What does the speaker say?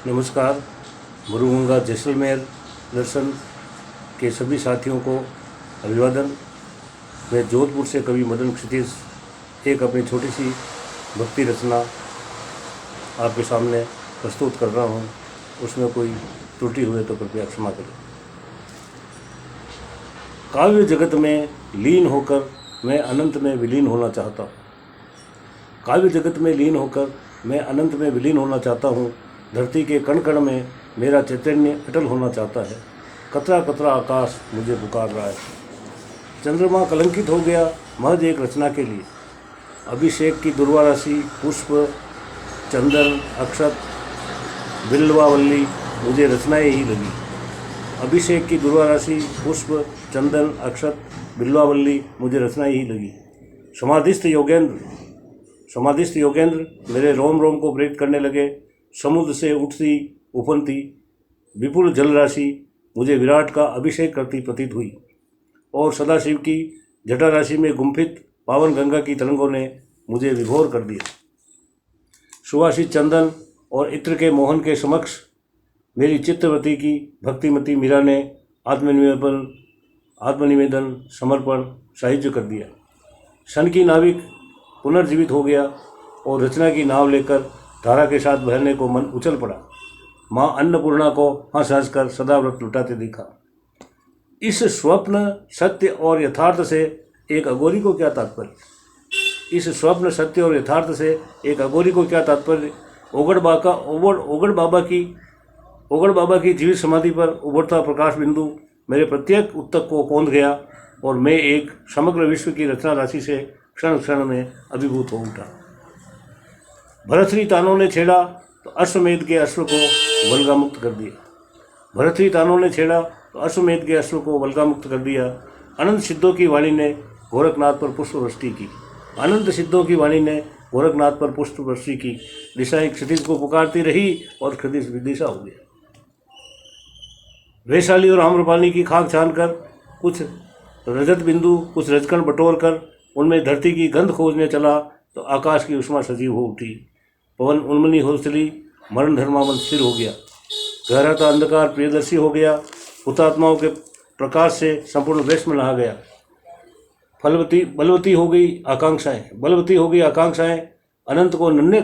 नमस्कार। गुरुगंगा जैसलमेर दर्शन के सभी साथियों को अभिवादन। मैं जोधपुर से कवि मदन क्षितिज एक अपनी छोटी सी भक्ति रचना आपके सामने प्रस्तुत कर रहा हूँ। उसमें कोई त्रुटि हुए तो कृपया क्षमा करें। काव्य जगत में लीन होकर मैं अनंत में विलीन होना चाहता हूँ। काव्य जगत में लीन होकर मैं अनंत में विलीन होना चाहता हूँ। धरती के कण कण में मेरा चैतन्य अटल होना चाहता है। कतरा कतरा आकाश मुझे पुकार रहा है। चंद्रमा कलंकित हो गया महज एक रचना के लिए। अभिषेक की दुर्वा राशि पुष्प चंदन अक्षत बिल्वावल्ली मुझे रचनाएं ही लगी। अभिषेक की दुर्वा राशि पुष्प चंदन अक्षत बिल्वावल्ली मुझे रचनाएं ही लगी। समाधिस्थ योगेंद्र मेरे रोम रोम को प्रेरित करने लगे। समुद्र से उठती उफनती विपुल जल राशि मुझे विराट का अभिषेक करती प्रतीत हुई और सदाशिव की जटा राशि में गुम्फित पावन गंगा की तरंगों ने मुझे विभोर कर दिया। सुवासित चंदन और इत्र के मोहन के समक्ष मेरी चित्तवती की भक्तिमती मीरा ने आत्मनिवेदन समर्पण साहित्य कर दिया। शन की नाविक पुनर्जीवित हो गया और रचना की नाव लेकर धारा के साथ बहने को मन उछल पड़ा। माँ अन्नपूर्णा को हंस हंस कर सदा व्रत लुटाते देखा। इस स्वप्न सत्य और यथार्थ से एक अघोरी को क्या तात्पर्य? इस स्वप्न सत्य और यथार्थ से एक अघोरी को क्या तात्पर्य? ओगड़ बाबा की जीवित समाधि पर उभरता प्रकाश बिंदु मेरे प्रत्येक उत्तक को कौंध गया और मैं एक समग्र विश्व की रचना राशि से क्षण क्षण में अभिभूत हो उठा। भरतरी तानों ने छेड़ा तो अश्वमेध के अश्व को वल्गामुक्त कर दिया। अनंत सिद्धों की वाणी ने गोरखनाथ पर पुष्प वृष्टि की। दिशाएं क्षितिज को पुकारती रही और क्षितिज विदिशा हो गया। वैशाली और आम्रपाली की खाक छानकर कुछ रजत बिंदु कुछ रजकण बटोर कर उनमें धरती की गंध खोजने चला तो आकाश की उष्मा सजीव हो उठी। पवन उन्मनी हो चली, मरण धर्मावन स्थिर हो गया। गहराता अंधकार प्रियदर्शी हो गया। हुतात्माओं के प्रकाश से संपूर्ण वेश में नहा गया। बलवती हो गई आकांक्षाएं अनंत को नन्हे